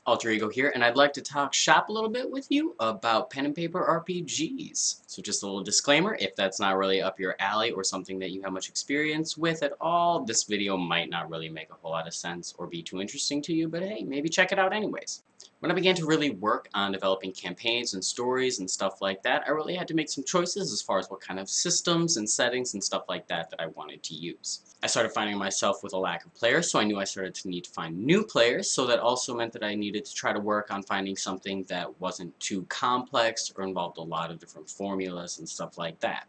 Alter Ego here, and I'd like to talk shop a little bit with you about pen and paper RPGs. So just a little disclaimer, if that's not really up your alley or something that you have much experience with at all, this video might not really make a whole lot of sense or be too interesting to you, but hey, maybe check it out anyways. When I began to really work on developing campaigns and stories and stuff like that, I really had to make some choices as far as what kind of systems and settings and stuff like that I wanted to use. I started finding myself with a lack of players, so I knew I started to need to find new players, so that also meant that I needed to try to work on finding something that wasn't too complex or involved a lot of different formulas and stuff like that.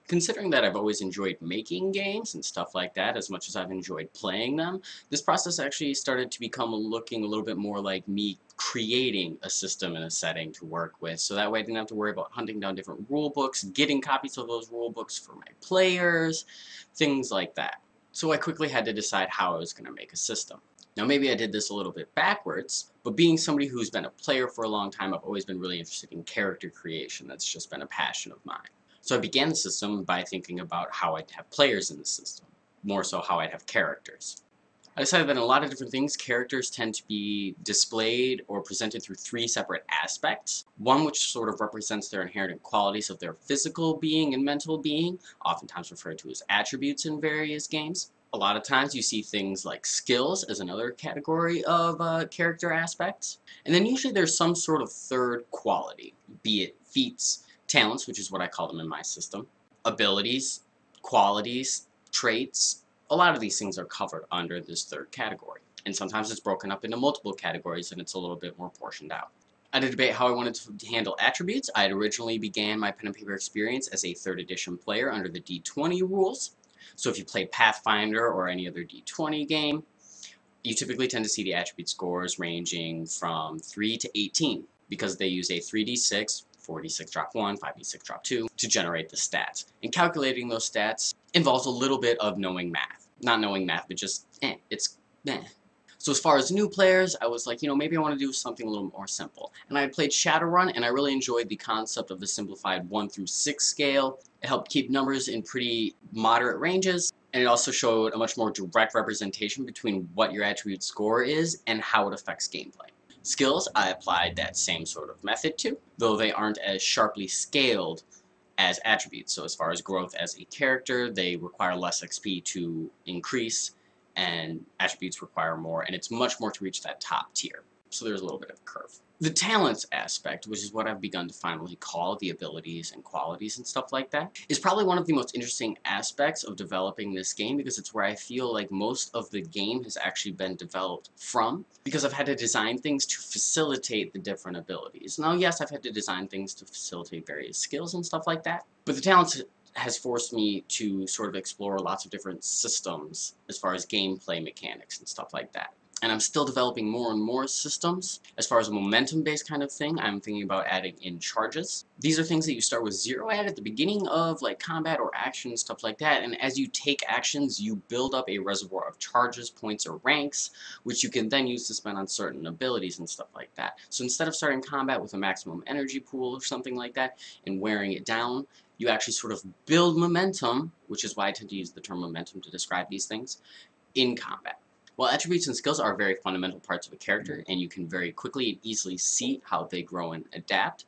Considering that I've always enjoyed making games and stuff like that as much as I've enjoyed playing them, this process actually started to become looking a little bit more like me creating a system and a setting to work with, so that way I didn't have to worry about hunting down different rule books, getting copies of those rule books for my players, things like that. So I quickly had to decide how I was going to make a system. Now maybe I did this a little bit backwards, but being somebody who's been a player for a long time, I've always been really interested in character creation. That's just been a passion of mine. So I began the system by thinking about how I'd have players in the system, more so how I'd have characters. I decided that in a lot of different things, characters tend to be displayed or presented through three separate aspects. One which sort of represents their inherent qualities of their physical being and mental being, oftentimes referred to as attributes in various games. A lot of times you see things like skills as another category of character aspects. And then usually there's some sort of third quality, be it feats, talents, which is what I call them in my system, abilities, qualities, traits. A lot of these things are covered under this third category. And sometimes it's broken up into multiple categories and it's a little bit more portioned out. I had to debate how I wanted to handle attributes. I had originally began my pen and paper experience as a 3rd edition player under the d20 rules. So if you play Pathfinder or any other d20 game, you typically tend to see the attribute scores ranging from 3 to 18 because they use a 3d6, 4d6 drop 1, 5d6 drop 2 to generate the stats. And calculating those stats involves a little bit of knowing math. Not knowing math, but just, it's. So as far as new players, I was like, maybe I want to do something a little more simple. And I had played Shadowrun, and I really enjoyed the concept of the simplified 1 through 6 scale. It helped keep numbers in pretty moderate ranges, and it also showed a much more direct representation between what your attribute score is and how it affects gameplay. Skills, I applied that same sort of method to, though they aren't as sharply scaled as attributes. So as far as growth as a character, they require less XP to increase, and attributes require more, and it's much more to reach that top tier. So there's a little bit of a curve. The talents aspect, which is what I've begun to finally call the abilities and qualities and stuff like that, is probably one of the most interesting aspects of developing this game because it's where I feel like most of the game has actually been developed from, because I've had to design things to facilitate the different abilities. Now, yes, I've had to design things to facilitate various skills and stuff like that, but the talents has forced me to sort of explore lots of different systems as far as gameplay mechanics and stuff like that. And I'm still developing more and more systems. As far as a momentum-based kind of thing, I'm thinking about adding in charges. These are things that you start with 0 at the beginning of like combat or action, stuff like that, and as you take actions, you build up a reservoir of charges, points, or ranks, which you can then use to spend on certain abilities and stuff like that. So instead of starting combat with a maximum energy pool or something like that, and wearing it down, you actually sort of build momentum, which is why I tend to use the term momentum to describe these things, in combat. While attributes and skills are very fundamental parts of a character, and you can very quickly and easily see how they grow and adapt,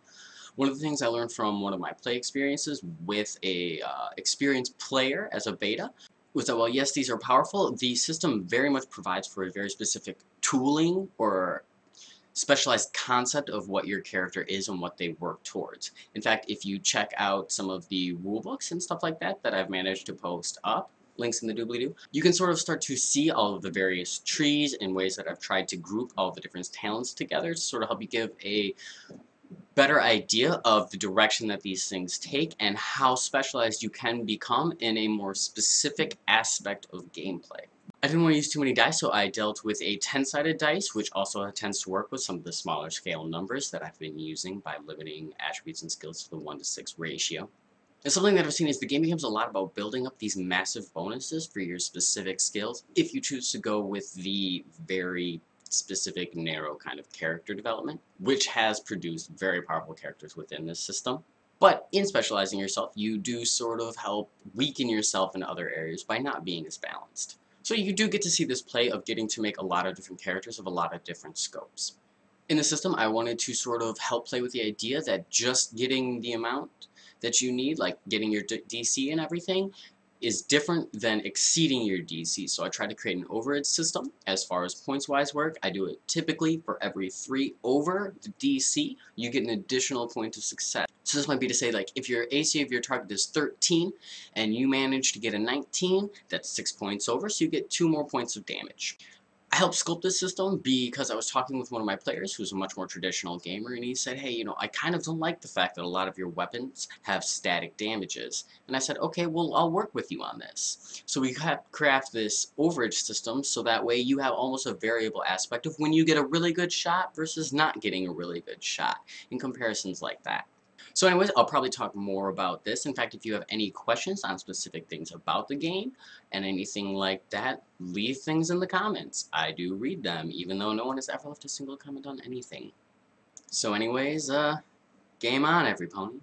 one of the things I learned from one of my play experiences with a experienced player as a beta was that while yes, these are powerful, the system very much provides for a very specific tooling or specialized concept of what your character is and what they work towards. In fact, if you check out some of the rulebooks and stuff like that that I've managed to post up, links in the doobly-doo, you can sort of start to see all of the various trees in ways that I've tried to group all the different talents together to sort of help you give a better idea of the direction that these things take and how specialized you can become in a more specific aspect of gameplay. I didn't want to use too many dice, so I dealt with a 10-sided dice, which also tends to work with some of the smaller scale numbers that I've been using by limiting attributes and skills to the 1-to-6 ratio. And something that I've seen is the game becomes a lot about building up these massive bonuses for your specific skills if you choose to go with the very specific, narrow kind of character development, which has produced very powerful characters within this system. But in specializing yourself, you do sort of help weaken yourself in other areas by not being as balanced. So you do get to see this play of getting to make a lot of different characters of a lot of different scopes. In the system, I wanted to sort of help play with the idea that just getting the amount that you need, like getting your DC and everything, is different than exceeding your DC. So I tried to create an overage system. As far as points-wise work, I do it typically for every 3 over the DC, you get an additional point of success. So this might be to say, like, if your AC of your target is 13 and you manage to get a 19, that's 6 points over, so you get 2 more points of damage. I helped sculpt this system because I was talking with one of my players who's a much more traditional gamer, and he said, hey, I kind of don't like the fact that a lot of your weapons have static damages. And I said, okay, well, I'll work with you on this. So we craft this overage system so that way you have almost a variable aspect of when you get a really good shot versus not getting a really good shot, in comparisons like that. So anyways, I'll probably talk more about this. In fact, if you have any questions on specific things about the game and anything like that, leave things in the comments. I do read them, even though no one has ever left a single comment on anything. So anyways, game on, every pony.